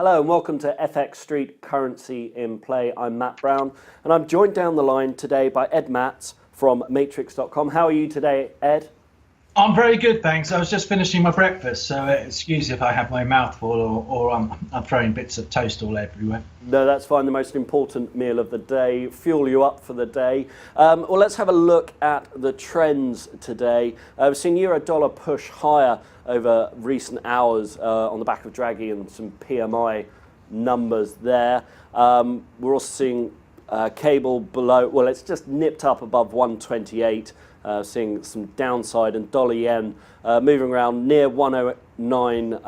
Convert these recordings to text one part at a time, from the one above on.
Hello and welcome to FX Street Currency in Play. I'm Matt Brown and I'm joined down the line today by Ed Matz from Matrix.com. How are you today, Ed? I'm very good, thanks. I was just finishing my breakfast, so excuse if I have my mouth full or I'm throwing bits of toast all everywhere. No, that's fine. The most important meal of the day, fuel you up for the day. Well, let's have a look at the trends today. We've seen euro dollar push higher over recent hours on the back of Draghi and some PMI numbers there. We're also seeing cable below, well, it's just nipped up above 128. Seeing some downside, and dollar yen moving around near 109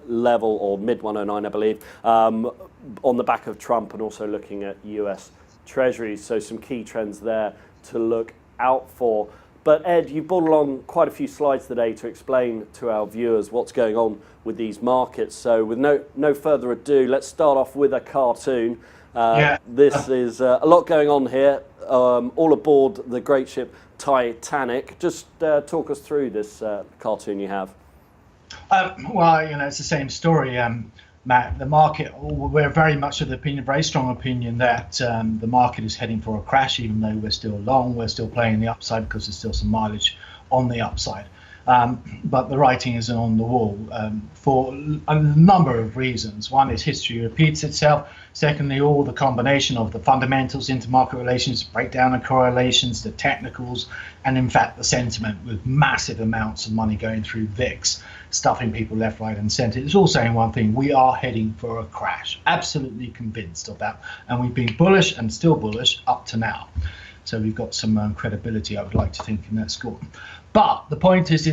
level, or mid 109 I believe, on the back of Trump, and also looking at US Treasuries. So some key trends there to look out for. But Ed, you brought along quite a few slides today to explain to our viewers what's going on with these markets. So with no further ado, let's start off with a cartoon. This is a lot going on here, all aboard the great ship Titanic. Just talk us through this cartoon you have. Well, it's the same story, Matt. The market, we're very much of the opinion, very strong opinion, that the market is heading for a crash, even though we're still long. We're still playing the upside because there's still some mileage on the upside. But the writing isn't on the wall for a number of reasons. One is history repeats itself. Secondly, all the combination of the fundamentals, intermarket relations, breakdown of correlations, the technicals, and in fact the sentiment, with massive amounts of money going through VIX, stuffing people left, right and centre. It's all saying one thing: we are heading for a crash. Absolutely convinced of that. And we've been bullish and still bullish up to now. So we've got some credibility, I would like to think, in that score. But the point is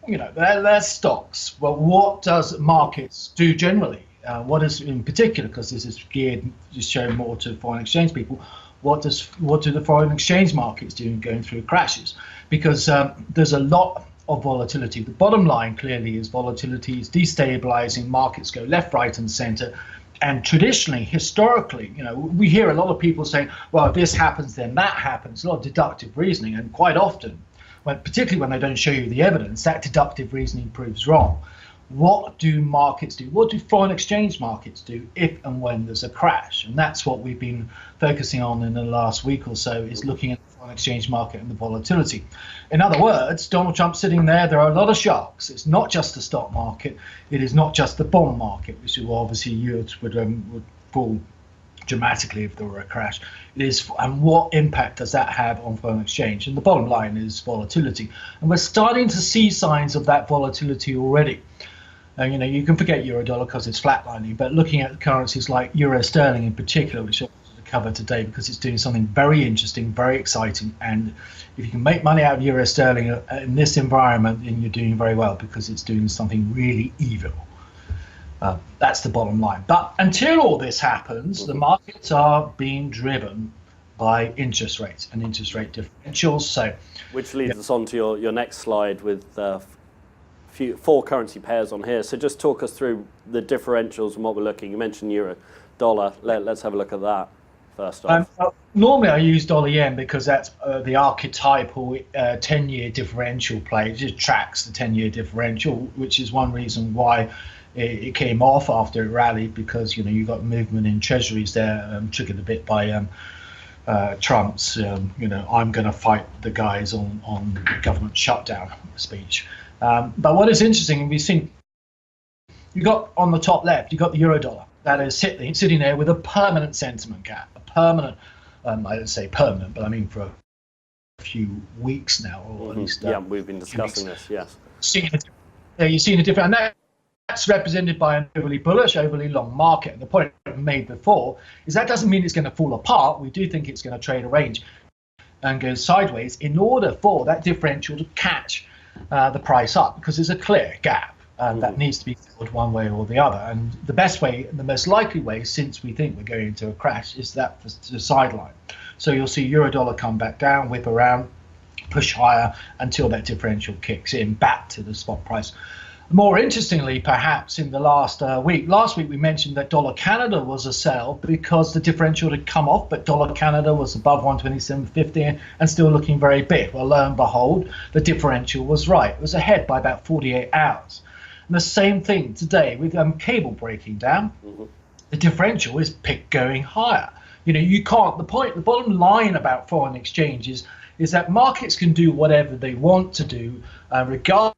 they're stocks. Well, what does markets do generally? What is in particular, because this is geared to show more to foreign exchange people, what do the foreign exchange markets do going through crashes? Because there's a lot of volatility. The bottom line clearly is volatility is destabilizing. Markets go left, right and center. And traditionally, historically, we hear a lot of people saying, well, if this happens, then that happens. A lot of deductive reasoning, and quite often, particularly when they don't show you the evidence, that deductive reasoning proves wrong. What do markets do? What do foreign exchange markets do if and when there's a crash? And that's what we've been focusing on in the last week or so, is looking at the foreign exchange market and the volatility. In other words, Donald Trump sitting there are a lot of sharks. It's not just the stock market. It is not just the bond market, which obviously yields would fall dramatically if there were a crash. It is, and what impact does that have on foreign exchange? And the bottom line is volatility. And we're starting to see signs of that volatility already. You can forget euro dollar because it's flatlining, but looking at currencies like euro sterling in particular, which I wanted to cover today because it's doing something very interesting, very exciting. And if you can make money out of euro sterling in this environment, then you're doing very well, because it's doing something really evil. That's the bottom line. But until all this happens, the markets are being driven by interest rates and interest rate differentials. So, which leads us on to your next slide with four currency pairs on here. So just talk us through the differentials and what we're looking. You mentioned euro dollar. Let's have a look at that first off. Normally I use dollar yen because that's the archetypal 10-year differential play. It just tracks the 10-year differential, which is one reason why it came off after it rallied, because you got movement in treasuries there, triggered a bit by Trump's I'm going to fight the guys on government shutdown speech. But what is interesting, and we've seen, you got on the top left, you got the euro dollar that is sitting there with a permanent sentiment gap, a permanent, I don't say permanent, but I mean for a few weeks now, or at least we've been discussing this. Yes, you've seen a different, and that's represented by an overly bullish, overly long market. And the point I made before is that doesn't mean it's going to fall apart. We do think it's going to trade a range and go sideways in order for that differential to catch the price up, because there's a clear gap that needs to be filled one way or the other. And the best way, the most likely way, since we think we're going into a crash, is that the sideline. So you'll see euro dollar come back down, whip around, push higher until that differential kicks in back to the spot price. More interestingly, perhaps, in the last week we mentioned that dollar Canada was a sell because the differential had come off, but dollar Canada was above 127.50 and still looking very big. Well, lo and behold, the differential was right. It was ahead by about 48 hours. And the same thing today with cable breaking down. the differential is going higher. You can't. The bottom line about foreign exchange is that markets can do whatever they want to do, regardless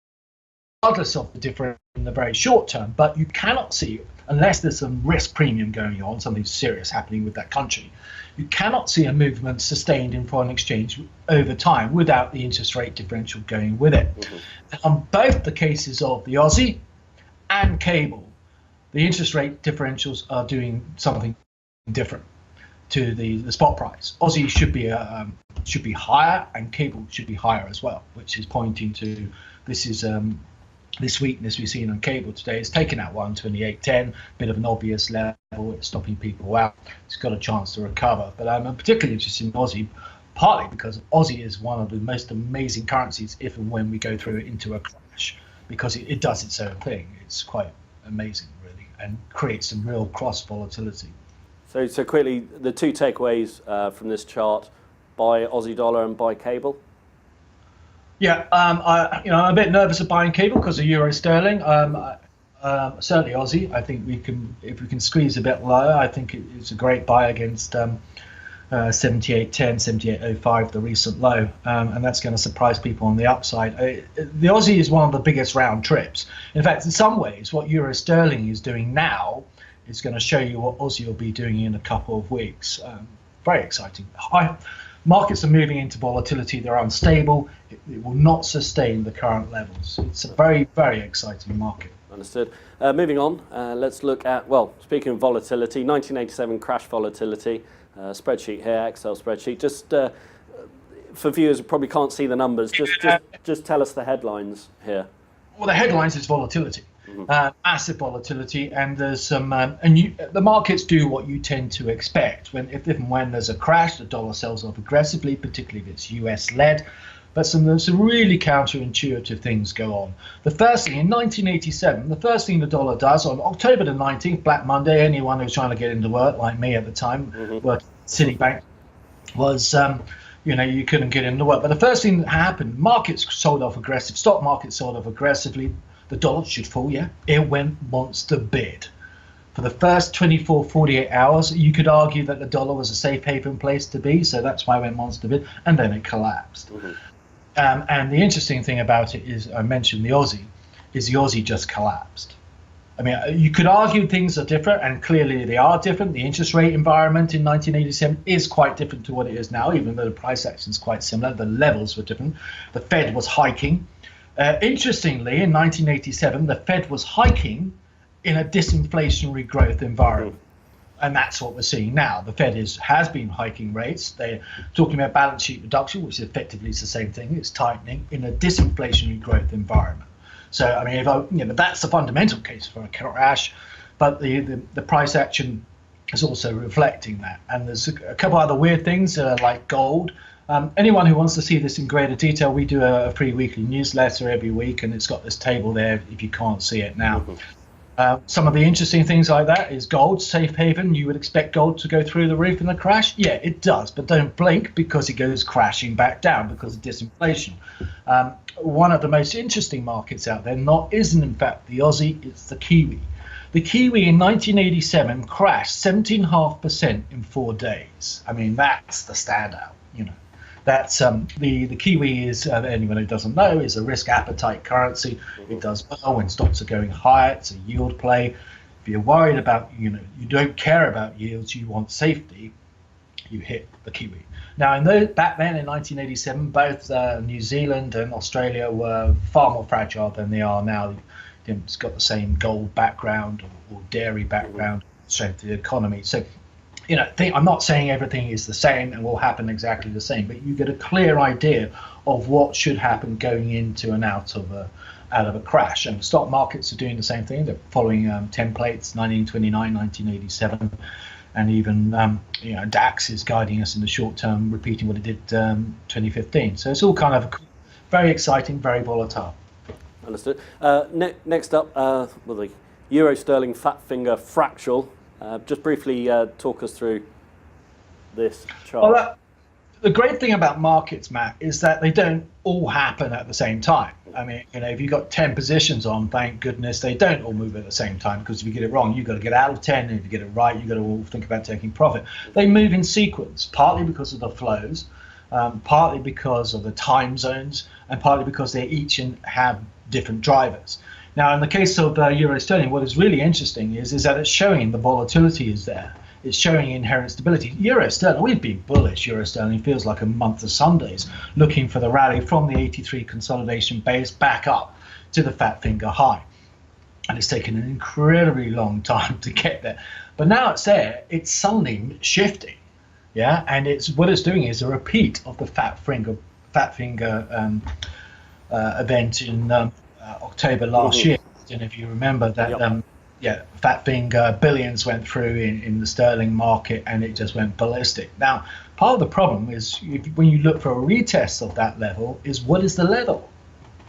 of the difference in the very short term, but you cannot see, unless there's some risk premium going on, something serious happening with that country, you cannot see a movement sustained in foreign exchange over time without the interest rate differential going with it. Mm-hmm. And on both the cases of the Aussie and cable, the interest rate differentials are doing something different to the spot price. Aussie should be higher, and cable should be higher as well, which is pointing to this weakness we've seen on cable today. It's taken out 128.10, bit of an obvious level. It's stopping people out. It's got a chance to recover. But I'm particularly interested in Aussie, partly because Aussie is one of the most amazing currencies if and when we go through into a crash, because it does its own thing. It's quite amazing, really, and creates some real cross volatility. So quickly, the two takeaways from this chart: buy Aussie dollar and buy cable. Yeah, I'm a bit nervous of buying cable because of euro sterling. Certainly Aussie. I think if we can squeeze a bit lower, I think it's a great buy against 78.10, 78.05, the recent low, and that's going to surprise people on the upside. The Aussie is one of the biggest round trips. In fact, in some ways, what euro sterling is doing now is going to show you what Aussie will be doing in a couple of weeks. Very exciting. Markets are moving into volatility. They're unstable. It will not sustain the current levels. It's a very, very exciting market. Understood. Moving on, let's look at, speaking of volatility, 1987 crash volatility, spreadsheet here, Excel spreadsheet. Just for viewers who probably can't see the numbers, just tell us the headlines here. Well, the headlines is volatility. Massive volatility, and there's some the markets do what you tend to expect if and when there's a crash. The dollar sells off aggressively, particularly if it's US led, but some really counterintuitive things go on. The first thing in 1987, the first thing the dollar does on October the 19th, Black Monday, anyone who's trying to get into work like me at the time, working at Citibank, was you couldn't get into work. But the first thing that happened, markets sold off aggressive, stock markets sold off aggressively. The dollar should fall, yeah. It went monster bid. For the first 24, 48 hours, you could argue that the dollar was a safe haven place to be, so that's why it went monster bid, and then it collapsed. And the interesting thing about it is, I mentioned the Aussie just collapsed. I mean, you could argue things are different, and clearly they are different. The interest rate environment in 1987 is quite different to what it is now, even though the price action is quite similar. The levels were different. The Fed was hiking. Interestingly, in 1987, the Fed was hiking in a disinflationary growth environment. And that's what we're seeing now. The Fed has been hiking rates. They're talking about balance sheet reduction, which effectively is the same thing. It's tightening in a disinflationary growth environment. So, I mean, that's the fundamental case for a crash. But the price action is also reflecting that. And there's a couple other weird things like gold. Anyone who wants to see this in greater detail, we do a free weekly newsletter every week, and it's got this table there if you can't see it now. Some of the interesting things like that is gold, safe haven. You would expect gold to go through the roof in the crash. Yeah, it does, but don't blink because it goes crashing back down because of disinflation. One of the most interesting markets out there isn't in fact the Aussie, it's the Kiwi. The Kiwi in 1987 crashed 17.5% in 4 days. I mean, that's the standout, That's the Kiwi is, anyone who doesn't know, is a risk appetite currency. It does well when stocks are going higher. It's a yield play. If you're worried about, you don't care about yields, you want safety, you hit the Kiwi. Now, back then in 1987, both New Zealand and Australia were far more fragile than they are now. It's got the same gold background or dairy background, strength of the economy. So, I'm not saying everything is the same and will happen exactly the same, but you get a clear idea of what should happen going into and out of a crash. And stock markets are doing the same thing. They're following templates, 1929, 1987, and even DAX is guiding us in the short term, repeating what it did 2015. So it's all kind of very exciting, very volatile. Understood. Next up, the Euro Sterling Fat Finger Fractal. Just briefly talk us through this chart. Well, the great thing about markets, Matt, is that they don't all happen at the same time. I mean, if you've got 10 positions on, thank goodness they don't all move at the same time, because if you get it wrong, you've got to get out of 10, and if you get it right, you've got to all think about taking profit. They move in sequence, partly because of the flows, partly because of the time zones, and partly because they each have different drivers. Now, in the case of euro sterling, what is really interesting is that it's showing the volatility is there. It's showing inherent stability. Euro sterling, we've been bullish. Euro sterling feels like a month of Sundays, looking for the rally from the 83 consolidation base back up to the fat finger high. And it's taken an incredibly long time to get there. But now it's there, it's suddenly shifting. Yeah, and what it's doing is a repeat of the fat finger event in October last year. I don't know if you remember that. Fat finger, billions went through in the sterling market, and it just went ballistic. Now, part of the problem is when you look for a retest of that level, is what is the level?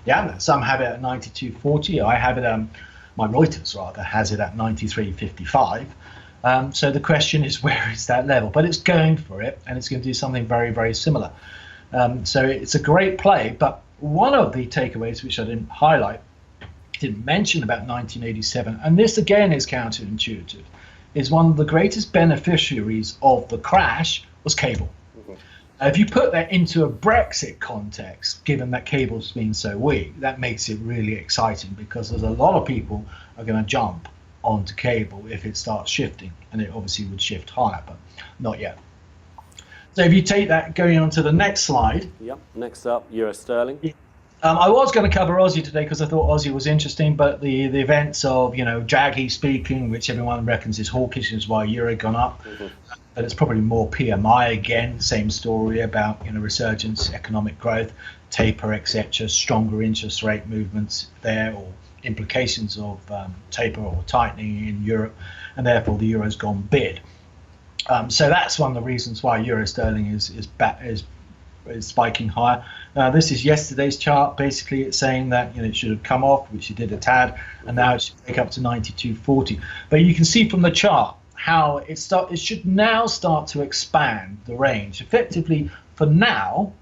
Yeah, some have it at 92.40. I have it, my Reuters rather has it at 93.55. So the question is, where is that level? But it's going for it, and it's going to do something very, very similar. So it's a great play. But one of the takeaways, which I didn't highlight, didn't mention about 1987, and this again is counterintuitive, is one of the greatest beneficiaries of the crash was cable. If you put that into a Brexit context, given that cable's been so weak, that makes it really exciting, because there's a lot of people are going to jump onto cable if it starts shifting, and it obviously would shift higher, but not yet. So if you take that, going on to the next slide. Yep, next up, euro sterling. I was going to cover Aussie today because I thought Aussie was interesting, but the events of, Draghi speaking, which everyone reckons is hawkish, is why euro gone up. But it's probably more PMI again, same story about resurgence, economic growth, taper, etc., stronger interest rate movements there, or implications of taper or tightening in Europe, and therefore the euro's gone bid. So that's one of the reasons why euro sterling is spiking higher. This is yesterday's chart. Basically, it's saying that it should have come off, which it did a tad, and now it should take up to 92.40. But you can see from the chart how it should now start to expand the range. Effectively, for now,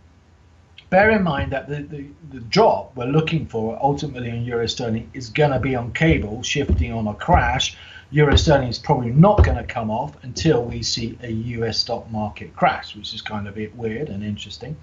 bear in mind that the drop we're looking for ultimately on euro sterling is going to be on cable, shifting on a crash. Euro sterling is probably not going to come off until we see a US stock market crash, which is kind of a bit weird and interesting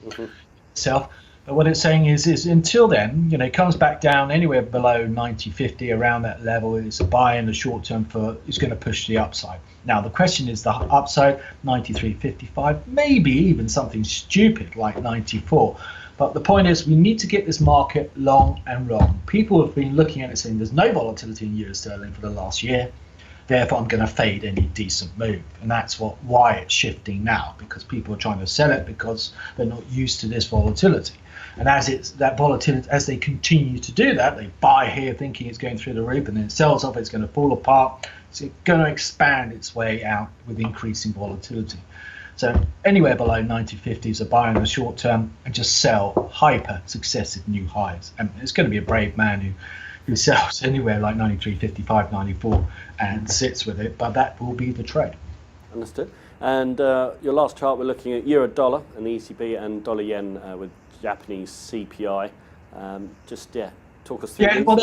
itself. But what it's saying is until then, it comes back down anywhere below 90.50, around that level. It's a buy in the short term it's going to push the upside. Now the question is the upside, 93.55, maybe even something stupid like 94. But the point is, we need to get this market long and wrong. People have been looking at it saying there's no volatility in euro sterling for the last year. Therefore, I'm going to fade any decent move. And that's why it's shifting now, because people are trying to sell it because they're not used to this volatility. And as they continue to do that, they buy here thinking it's going through the roof, and then it sells off, it's going to fall apart. It's going to expand its way out with increasing volatility. So anywhere below 90.50 is a buy in the short term, and just sell hyper successive new highs. And it's going to be a brave man who sells anywhere like 93.55, 94 and sits with it, but that will be the trade. Understood. And your last chart, we're looking at euro dollar and the ECB, and dollar yen with Japanese CPI. Talk us through these. Well,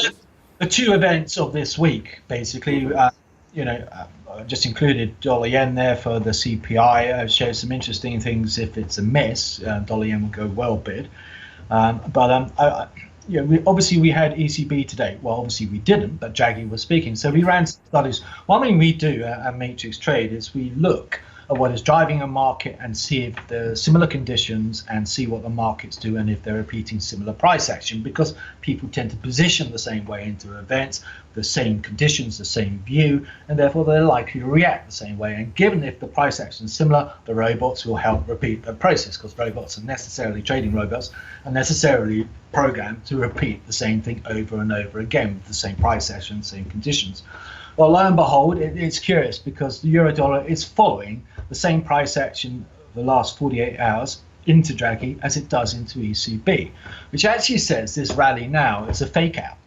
the two events of this week, basically, just included dollar yen there for the CPI. Shows some interesting things. If it's a miss, dollar yen will go well bid. Obviously we had ECB today. Well, obviously we didn't, but Draghi was speaking. So we ran studies. One thing we do at Matrix Trade is we look at what is driving a market and see if there are similar conditions, and see what the markets do and if they're repeating similar price action, because people tend to position the same way into events, the same conditions, the same view, and therefore they're likely to react the same way. And given if the price action is similar, the robots will help repeat the process, because robots are necessarily, trading robots are necessarily programmed to repeat the same thing over and over again with the same price action, same conditions. Well, lo and behold, it's curious, because the euro dollar is following the same price action of the last 48 hours into Draghi as it does into ECB, which actually says this rally now is a fake out.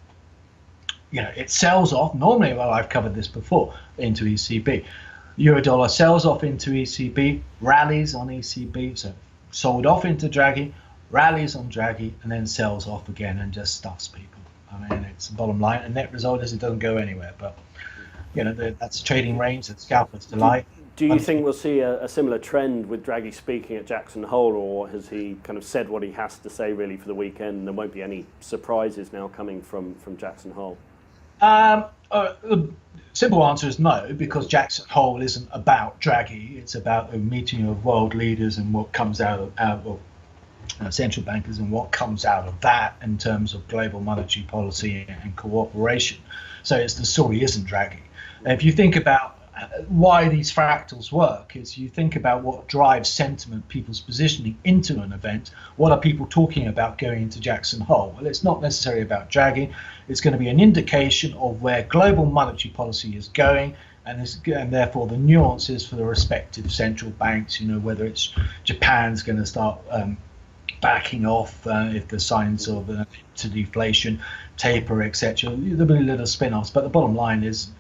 It sells off normally. Well, I've covered this before, into ECB. Euro dollar sells off into ECB, rallies on ECB, so sold off into Draghi, rallies on Draghi, and then sells off again and just stuffs people. I mean, it's the bottom line. And net result is it doesn't go anywhere. But that's trading range, that's scalpers delight. Do you think we'll see a similar trend with Draghi speaking at Jackson Hole, or has he kind of said what he has to say really for the weekend, and there won't be any surprises now coming from Jackson Hole? The simple answer is no, because Jackson Hole isn't about Draghi. It's about a meeting of world leaders and what comes out of central bankers and what comes out of that in terms of global monetary policy and cooperation. So the story isn't Draghi. If you think about why these fractals work, is you think about what drives sentiment, people's positioning into an event. What are people talking about going into Jackson Hole? Well, it's not necessarily about Draghi. It's going to be an indication of where global monetary policy is going, and therefore the nuances for the respective central banks. Whether it's Japan's going to start backing off if there's signs of to deflation, taper, etc. There'll be little spin-offs, but the bottom line is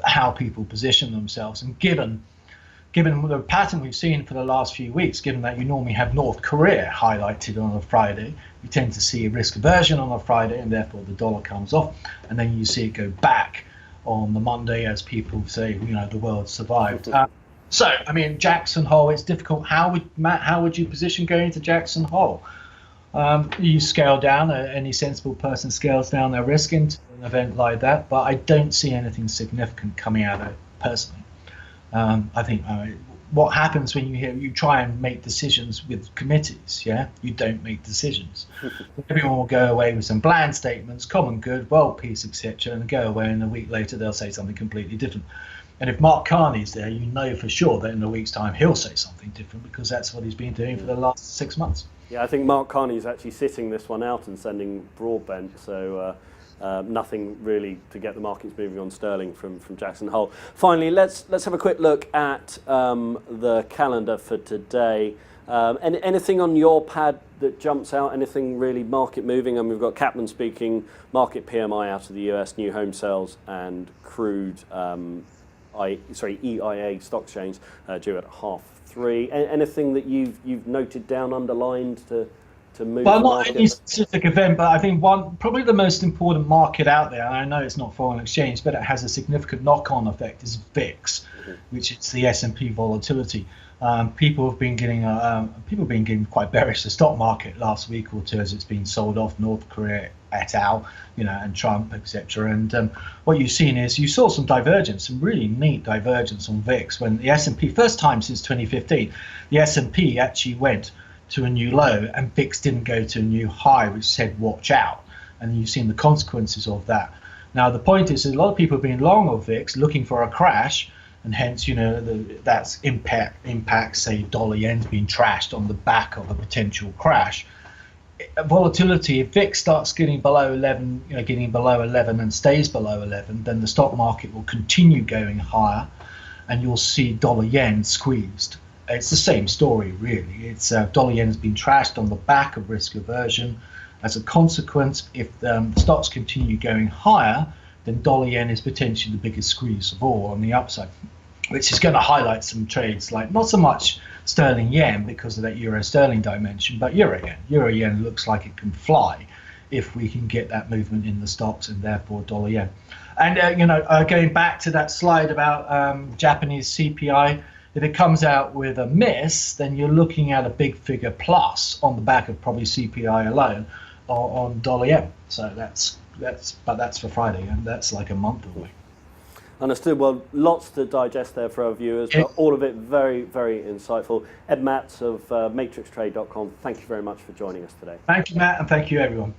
how people position themselves. And given the pattern we've seen for the last few weeks, given that you normally have North Korea highlighted on a Friday, you tend to see a risk aversion on a Friday, and therefore the dollar comes off, and then you see it go back on the Monday as people say, the world survived. So, I mean, Jackson Hole, it's difficult. How would you position going into Jackson Hole? You scale down, any sensible person scales down their risk into an event like that, but I don't see anything significant coming out of it personally. I think what happens when you try and make decisions with committees, you don't make decisions. Everyone will go away with some bland statements, common good, world peace, etc., and go away, and a week later they'll say something completely different. And if Mark Carney's there, you know for sure that in a week's time he'll say something different, because that's what he's been doing for the last 6 months. Yeah, I think Mark Carney is actually sitting this one out and sending broadbent, so nothing really to get the markets moving on sterling from Jackson Hole. Finally, let's have a quick look at the calendar for today. Anything on your pad that jumps out? Anything really market moving? And we've got Kaplan speaking, market PMI out of the US, new home sales, and crude EIA stock exchange due at 3:30. Anything that you've noted down, underlined to move? Well, not any specific event, but I think probably the most important market out there, and I know it's not foreign exchange, but it has a significant knock-on effect, is VIX, which is the S&P volatility. People have been getting quite bearish the stock market last week or two as it's been sold off, North Korea et al., and Trump, etc. And what you've seen is you saw some divergence, some really neat divergence on VIX when the S&P, first time since 2015, the S&P actually went to a new low and VIX didn't go to a new high, which said watch out. And you've seen the consequences of that. Now the point is that a lot of people have been long of VIX looking for a crash, and hence that's impact say dollar yen's been trashed on the back of a potential crash. Volatility, if VIX starts getting below 11, and stays below 11, then the stock market will continue going higher, and you'll see dollar yen squeezed. It's the same story, really. It's dollar yen has been trashed on the back of risk aversion. As a consequence, if the stocks continue going higher, then dollar yen is potentially the biggest squeeze of all on the upside, which is going to highlight some trades like not so much sterling yen because of that euro sterling dimension, but euro yen. Euro yen looks like it can fly if we can get that movement in the stocks, and therefore dollar yen. And going back to that slide about Japanese CPI, if it comes out with a miss, then you're looking at a big figure plus on the back of probably CPI alone on dollar yen. So that's for Friday, and that's like a month away. Understood. Well, lots to digest there for our viewers, but all of it very, very insightful. Ed Matz of matrixtrade.com, thank you very much for joining us today. Thank you, Matt, and thank you, everyone.